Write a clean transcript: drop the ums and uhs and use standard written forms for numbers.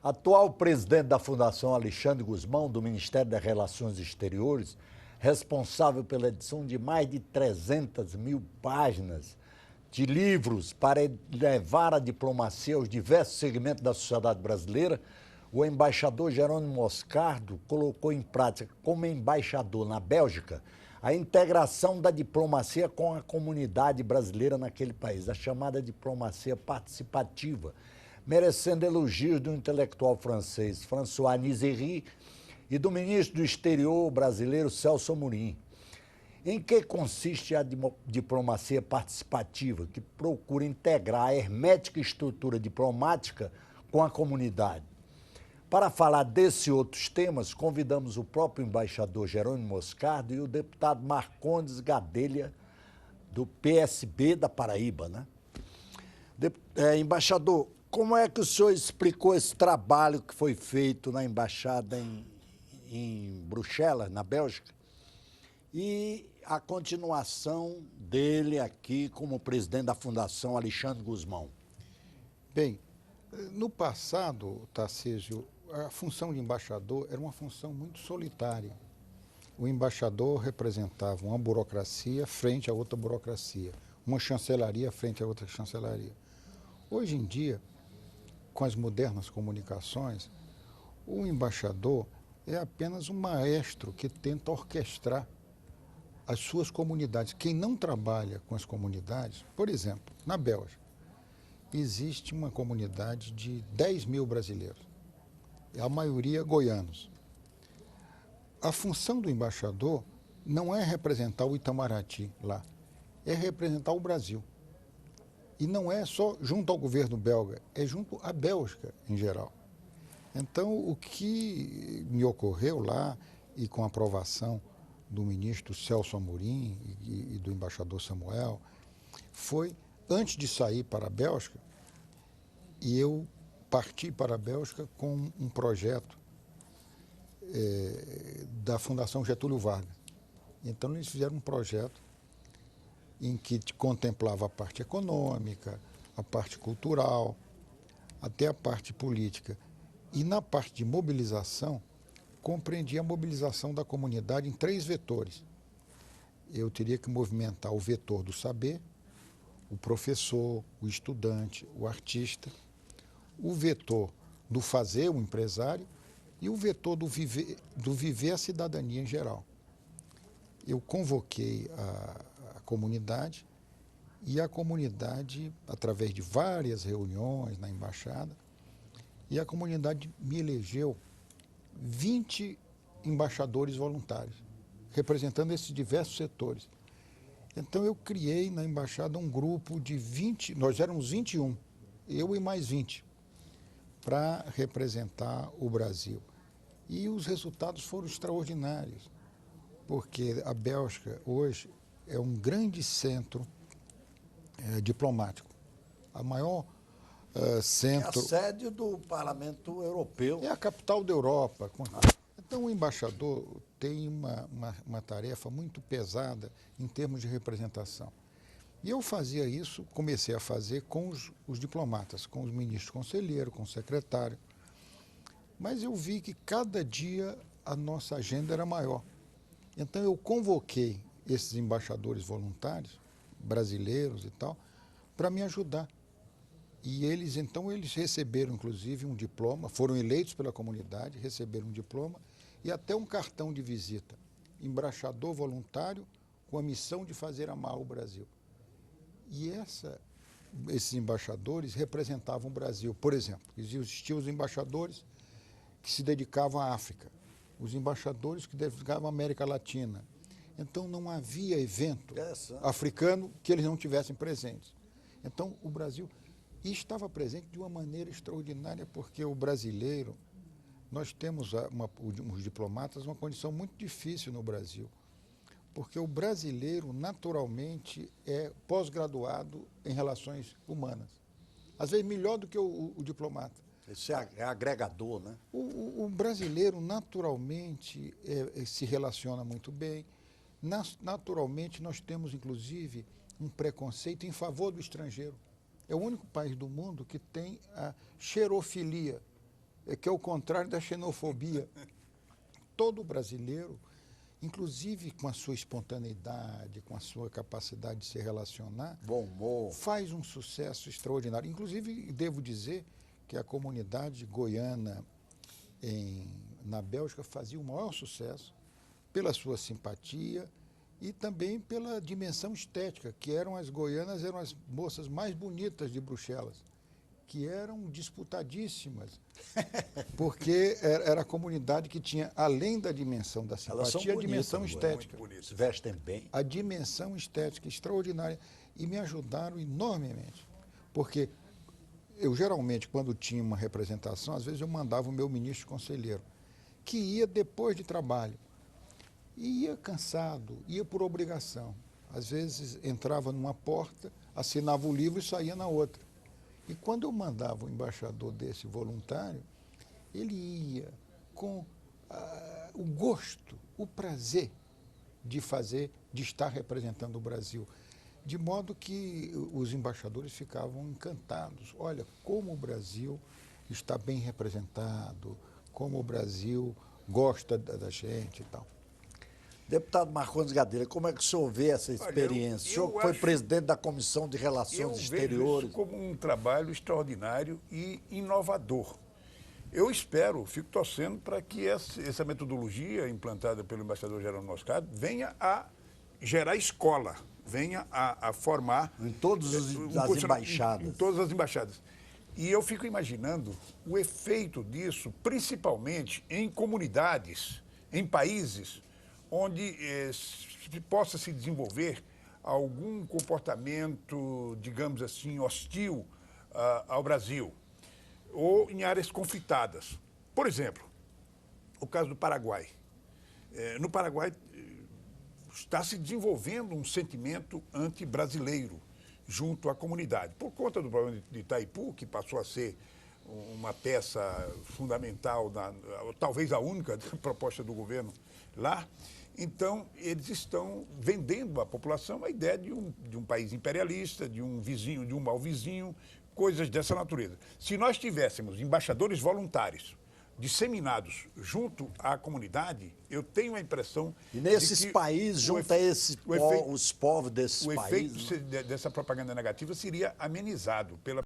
Atual presidente da Fundação Alexandre Gusmão, do Ministério das Relações Exteriores, responsável pela edição de mais de 300 mil páginas de livros para levar a diplomacia aos diversos segmentos da sociedade brasileira, o embaixador Jerônimo Moscardo colocou em prática, como embaixador na Bélgica, a integração da diplomacia com a comunidade brasileira naquele país, a chamada diplomacia participativa, merecendo elogios do intelectual francês François Nizieri e do ministro do Exterior brasileiro Celso Amorim. Em que consiste a diplomacia participativa, que procura integrar a hermética estrutura diplomática com a comunidade? Para falar desses e outros temas, convidamos o próprio embaixador Jerônimo Moscardo e o deputado Marcondes Gadelha, do PSB da Paraíba, né? Embaixador, como é que o senhor explicou esse trabalho que foi feito na embaixada em Bruxelas, na Bélgica, e a continuação dele aqui como presidente da Fundação Alexandre Gusmão? Bem, no passado, Tarcísio, a função de embaixador era uma função muito solitária. O embaixador representava uma burocracia frente a outra burocracia, uma chancelaria frente a outra chancelaria. Hoje em dia, com as modernas comunicações, o embaixador é apenas um maestro que tenta orquestrar as suas comunidades. Quem não trabalha com as comunidades, por exemplo, na Bélgica, existe uma comunidade de 10 mil brasileiros, a maioria goianos. A função do embaixador não é representar o Itamaraty lá, é representar o Brasil. E não é só junto ao governo belga, é junto à Bélgica em geral. Então, o que me ocorreu lá, e com a aprovação do ministro Celso Amorim e do embaixador Samuel, foi, antes de sair para a Bélgica, e eu parti para a Bélgica com um projeto da Fundação Getúlio Vargas. Então, eles fizeram um projeto em que contemplava a parte econômica, a parte cultural, até a parte política. E na parte de mobilização, compreendia a mobilização da comunidade em 3 vetores. Eu teria que movimentar o vetor do saber, o professor, o estudante, o artista, o vetor do fazer, o empresário, e o vetor do viver a cidadania em geral. Eu convoquei a comunidade, e a comunidade, através de várias reuniões na embaixada, e a comunidade me elegeu 20 embaixadores voluntários, representando esses diversos setores. Então, eu criei na embaixada um grupo de 20, nós éramos 21, eu e mais 20, para representar o Brasil. E os resultados foram extraordinários, porque a Bélgica hoje é um grande centro diplomático. A maior centro... É a sede do Parlamento Europeu. É a capital da Europa. Então, o embaixador tem uma tarefa muito pesada em termos de representação. E eu fazia isso, comecei a fazer com os diplomatas, com os ministros conselheiros, com o secretário. Mas eu vi que cada dia a nossa agenda era maior. Então, eu convoquei esses embaixadores voluntários, brasileiros e tal, para me ajudar. E eles receberam, inclusive, um diploma, foram eleitos pela comunidade, receberam um diploma e até um cartão de visita. Embaixador voluntário com a missão de fazer amar o Brasil. E esses embaixadores representavam o Brasil. Por exemplo, existiam os embaixadores que se dedicavam à África, os embaixadores que dedicavam à América Latina. Então, não havia evento africano que eles não tivessem presentes. Então, o Brasil estava presente de uma maneira extraordinária, porque o brasileiro, nós temos, os diplomatas, uma condição muito difícil no Brasil, porque o brasileiro, naturalmente, é pós-graduado em relações humanas. Às vezes, melhor do que o diplomata. Esse é agregador, né? O brasileiro, naturalmente, se relaciona muito bem. Naturalmente, nós temos, inclusive, um preconceito em favor do estrangeiro. É o único país do mundo que tem a xerofilia. que é o contrário da xenofobia. Todo brasileiro, inclusive com a sua espontaneidade, com a sua capacidade de se relacionar, Bom humor. faz um sucesso extraordinário. Inclusive, devo dizer que a comunidade goiana na Bélgica fazia o maior sucesso pela sua simpatia e também pela dimensão estética, que as goianas eram as moças mais bonitas de Bruxelas, que eram disputadíssimas, porque era a comunidade que tinha, além da dimensão da Elas são simpatia, a bonitas, dimensão muito estética. Se vestem bem. A dimensão estética extraordinária. E me ajudaram enormemente, porque eu geralmente, quando tinha uma representação, às vezes eu mandava o meu ministro conselheiro, que ia depois de trabalho. E ia cansado, ia por obrigação. Às vezes entrava numa porta, assinava o livro e saía na outra. E quando eu mandava o embaixador desse voluntário, ele ia com o gosto, o prazer de estar representando o Brasil. De modo que os embaixadores ficavam encantados. Olha, como o Brasil está bem representado, como o Brasil gosta da gente e tal. Deputado Marcondes Gadelha, como é que o senhor vê essa experiência? O senhor que foi presidente da Comissão de Relações Exteriores. Eu vejo isso como um trabalho extraordinário e inovador. Eu espero, fico torcendo para que essa metodologia implantada pelo embaixador Geraldo Moscardo venha a gerar escola, venha a formar... Em todas as embaixadas. Em todas as embaixadas. E eu fico imaginando o efeito disso, principalmente em comunidades, em países onde possa se desenvolver algum comportamento, digamos assim, hostil ao Brasil, ou em áreas conflitadas. Por exemplo, o caso do Paraguai. No Paraguai está se desenvolvendo um sentimento anti-brasileiro junto à comunidade, por conta do problema de Itaipu, que passou a ser uma peça fundamental, talvez a única proposta do governo lá. Então, eles estão vendendo à população a ideia de um país imperialista, de um vizinho, de um mau vizinho, coisas dessa natureza. Se nós tivéssemos embaixadores voluntários disseminados junto à comunidade, eu tenho a impressão... E nesses países, junto a os povos desses países... O efeito dessa propaganda negativa seria amenizado pela